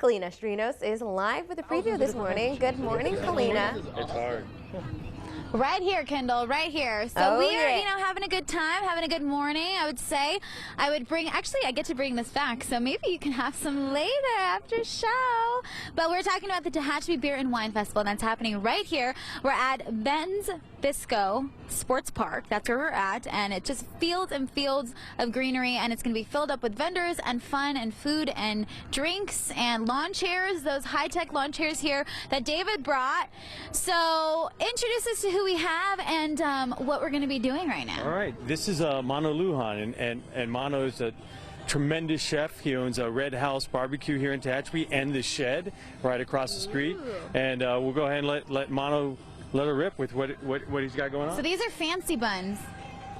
Kalina Strinos is live with a preview this morning. Good morning, Kalina. It's hard. Right here, Kendall, right here. So we are, having a good time, having a good morning, I would say. I would bring, actually, I get to bring this back, so maybe you can have some later after show. But we're talking about the Tehachapi Beer and Wine Festival, and that's happening right here. We're at Ben's Bisco Sports Park. That's where we're at, and it's just fields and fields of greenery, and it's going to be filled up with vendors and fun and food and drinks and lawn chairs, those high-tech lawn chairs here that David brought. So introduce us to who we have and what we're going to be doing right now. All right, this is Mano Lujan, and Mano is a tremendous chef. He owns a Red House Barbecue here in Tehachapi and the Shed right across the street. And we'll go ahead and let Mano let her rip with what he's got going on. So these are fancy buns.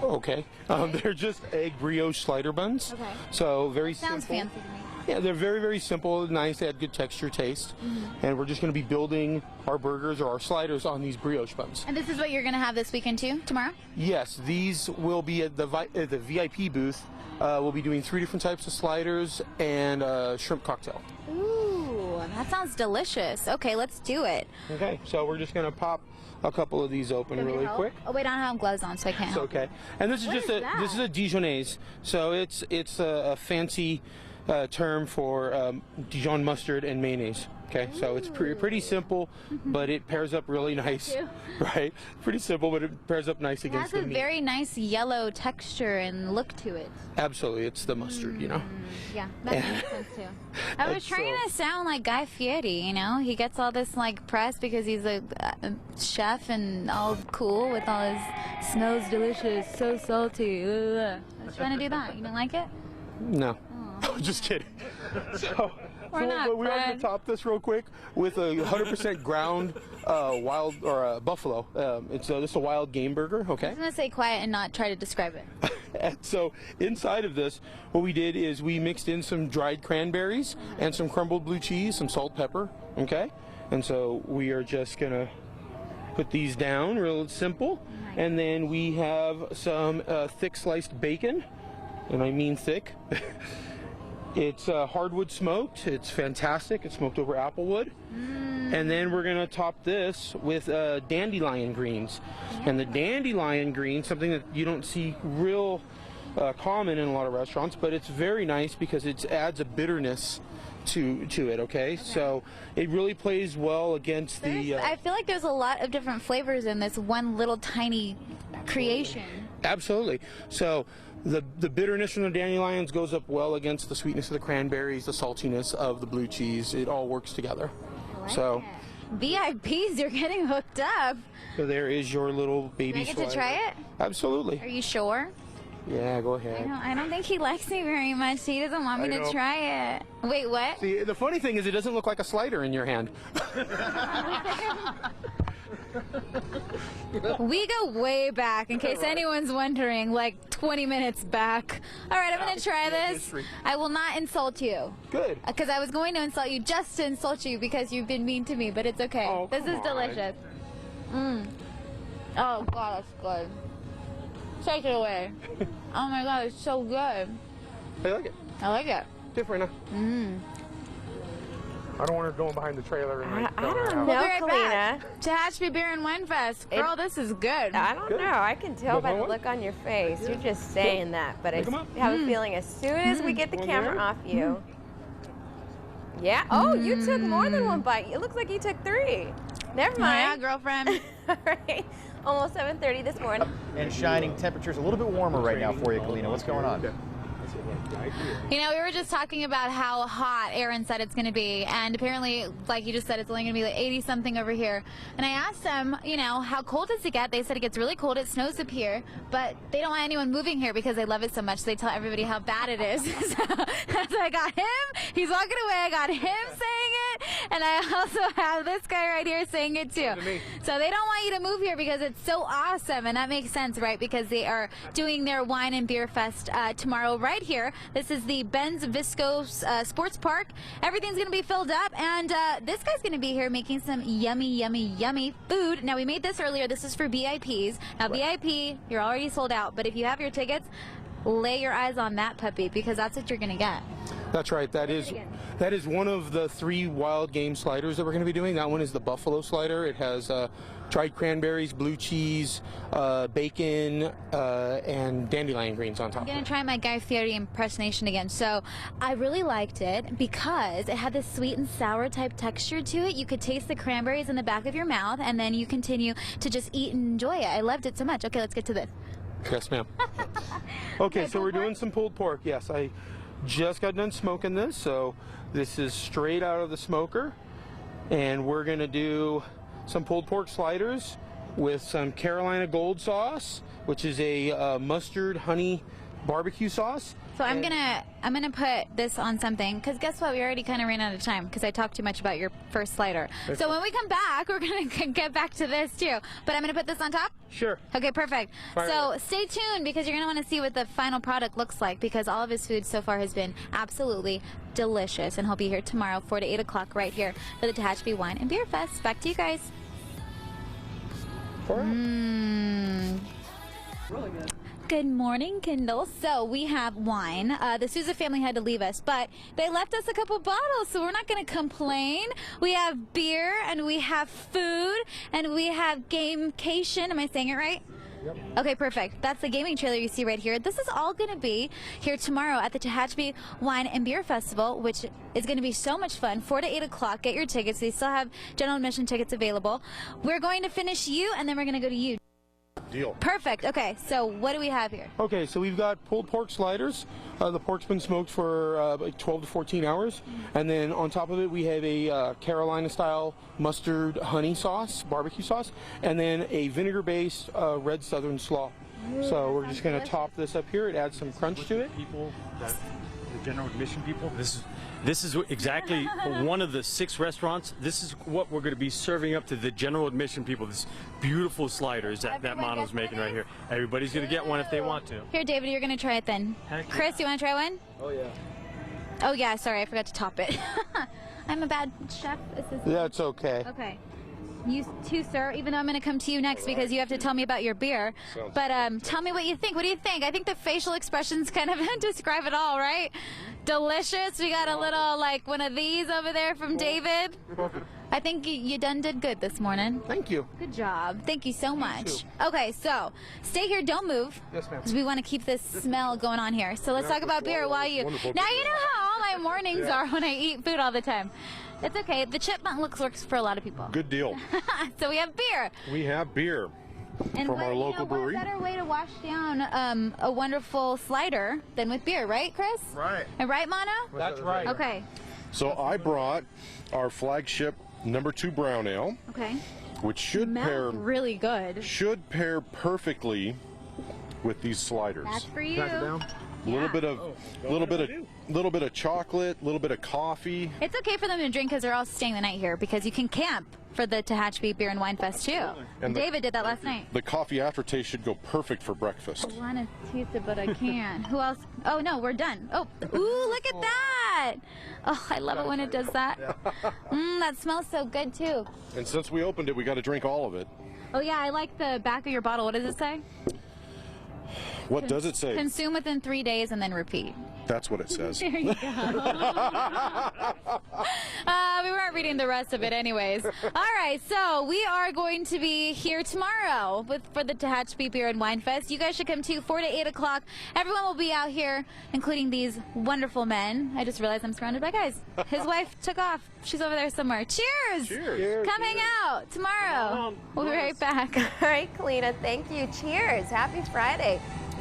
Okay. They're just egg brioche slider buns. Okay. So very Sounds simple. fancy to me. Yeah, they're very, very simple, nice, they had good texture, taste. And we're just going to be building our burgers or our sliders on these brioche buns. And this is what you're going to have this weekend too, tomorrow? Yes, these will be at the VIP booth. We'll be doing 3 different types of sliders and a shrimp cocktail. Ooh, that sounds delicious. Okay, let's do it. Okay, so we're just going to pop a couple of these open really quick. Oh wait, I don't have gloves on, so I can't. It's okay. And this is this is a Dijonnaise. So it's a fancy term for Dijon mustard and mayonnaise. Okay, so it's pretty simple, but it pairs up really nice, right? Pretty simple, but it pairs up nice against the meat. It has a very nice yellow texture and look to it. Absolutely, it's the mustard, you know. Yeah, that makes sense too. I was trying to sound like Guy Fieri, you know. He gets all this like press because he's a chef and all cool with all his smells delicious, so salty. I was trying to do that. You don't like it? No, just kidding. So. We're not we are going to top this real quick with a 100% ground wild or buffalo. It's just a wild game burger. Okay. I was going to say quiet and not try to describe it. And so inside of this, what we did is we mixed in some dried cranberries and some crumbled blue cheese, some salt, pepper. Okay. And so we are just going to put these down real simple. And then we have some thick sliced bacon, and I mean thick. It's hardwood smoked. It's fantastic. It's smoked over applewood. And then we're going to top this with dandelion greens. And the dandelion green, something that you don't see real common in a lot of restaurants, but it's very nice because it adds a bitterness to it, okay? So it really plays well against I feel like there's a lot of different flavors in this one little tiny creation. Absolutely. So the bitterness from the dandelions goes up well against the sweetness of the cranberries, the saltiness of the blue cheese. It all works together. So VIPs, you're getting hooked up. So there is your little baby Do I get slider. to try it? Absolutely. Are you sure? Yeah, go ahead. I don't think he likes me very much. He doesn't want me to try it. Wait, what? See, the funny thing is it doesn't look like a slider in your hand. We go way back, in case anyone's wondering, like 20 minutes back. All right, I'm going to try this. I will not insult you. Good. Because I was going to insult you just to insult you because you've been mean to me, but it's okay. Oh, this is delicious. Oh, God, that's good. Take it away. Oh, my God, it's so good. I like it. I like it. Different, huh? I don't want her going behind the trailer. And I don't know, We'll be right Kalina. back. Tehachapi Beer and Wine Fest. Girl, this is good. I don't know. I can tell by the look on your face. You're just saying that, but I have a feeling as soon as we get the camera off you. Yeah. Oh, you took more than one bite. It looks like you took 3. Never mind. Yeah, girlfriend. All right. Almost 7:30 this morning. And shining, temperatures a little bit warmer right now for you, Kalina. What's going on? You know, we were just talking about how hot Aaron said it's going to be, and apparently, like you just said, it's only going to be like 80-something over here. And I asked them, you know, how cold does it get? They said it gets really cold. It snows up here, but they don't want anyone moving here because they love it so much. So they tell everybody how bad it is. So I got him. He's walking away. I got him saying it, and I also have this guy right here saying it too. So they don't want you to move here because it's so awesome, and that makes sense, right? Because they are doing their wine and beer fest tomorrow right here. This is the Ben's Bisco Sports Park. Everything's going to be filled up, and this guy's going to be here making some yummy, yummy, yummy food. Now, we made this earlier. This is for VIPs. Now, VIP, you're already sold out, but if you have your tickets, lay your eyes on that puppy because that's what you're going to get. That's right. That is one of the 3 wild game sliders that we're going to be doing. That one is the buffalo slider. It has dried cranberries, blue cheese, bacon, and dandelion greens on top. I'm going to try my Guy Fieri impersonation again. So I really liked it because it had this sweet and sour type texture to it. You could taste the cranberries in the back of your mouth, and then you continue to just eat and enjoy it. I loved it so much. Okay, let's get to this. Yes, ma'am. Okay, so we're doing some pulled pork. Yes, I just got done smoking this, so this is straight out of the smoker, and we're going to do some pulled pork sliders with some Carolina Gold sauce, which is a mustard honey barbecue sauce. So I'm gonna put this on something because guess what? We already kind of ran out of time because I talked too much about your first slider. So when we come back, we're gonna get back to this too. But I'm gonna put this on top. Sure. Okay, perfect. So stay tuned because you're gonna want to see what the final product looks like because all of his food so far has been absolutely delicious, and he'll be here tomorrow, 4 to 8 o'clock, right here for the Tehachapi Wine and Beer Fest. Back to you guys. Really good. Good morning, Kendall. So we have wine. The Souza family had to leave us, but they left us a couple bottles, so we're not going to complain. We have beer, and we have food, and we have gamecation. Am I saying it right? Yep. Okay, perfect. That's the gaming trailer you see right here. This is all going to be here tomorrow at the Tehachapi Wine and Beer Festival, which is going to be so much fun. 4 to 8 o'clock. Get your tickets. They still have general admission tickets available. We're going to finish you, and then we're going to go to you. Deal. Perfect. Okay, so what do we have here? Okay, so we've got pulled pork sliders. The pork's been smoked for like 12 to 14 hours. And then on top of it, we have a Carolina-style mustard honey sauce, barbecue sauce, and then a vinegar-based red southern slaw. So we're just going to top this up here. It adds some crunch to it. People, the general admission people, this is exactly one of the 6 restaurants. This is what we're going to be serving up to the general admission people. This beautiful sliders that Mano's making right here. Everybody's going to get one if they want to. Here, David, you're going to try it then. Chris, you want to try one? Oh, yeah. Oh, yeah, sorry, I forgot to top it. I'm a bad chef assistant. That's okay. Okay. You too, sir, even though I'm going to come to you next because you have to tell me about your beer. But tell me what you think. What do you think? I think the facial expressions kind of describe it all, right? Delicious. We got a little, like, one of these over there from David. I think you done did good this morning. Thank you. Good job. Thank you so much. Okay, so stay here. Don't move. Yes, ma'am. Because we want to keep this smell going on here. So let's talk about beer while you... Now you know how all my mornings are when I eat food all the time. It's okay. The chipmunk works for a lot of people. Good deal. So we have beer. We have beer And from our local brewery. What better way to wash down a wonderful slider than with beer, right, Chris? Right. Right, Mono? That's right. Okay. So I brought our flagship #2 brown ale, Okay. which should pair really good. perfectly with these sliders. That's for you. Little bit of chocolate, a little bit of coffee. It's okay for them to drink because they're all staying the night here because you can camp for the Tehachapi Beer and Wine Fest too. And David did that last night. The coffee aftertaste should go perfect for breakfast. I want to taste it, but I can't. Who else? Oh no, we're done. Oh, ooh, look at that! Oh, I love it when it does that. That smells so good too. And since we opened it, we got to drink all of it. Oh yeah, I like the back of your bottle. What does it say? What does it say? Consume within 3 days and then repeat. That's what it says. There you go. We weren't reading the rest of it anyways. All right, so we are going to be here tomorrow for the Tehachapi Beer and Wine Fest. You guys should come too, 4 to 8 o'clock. Everyone will be out here, including these wonderful men. I just realized I'm surrounded by guys. His wife took off. She's over there somewhere. Cheers! Cheers! Come hang out tomorrow. We'll be right back. All right, Kalina, thank you. Cheers. Happy Friday.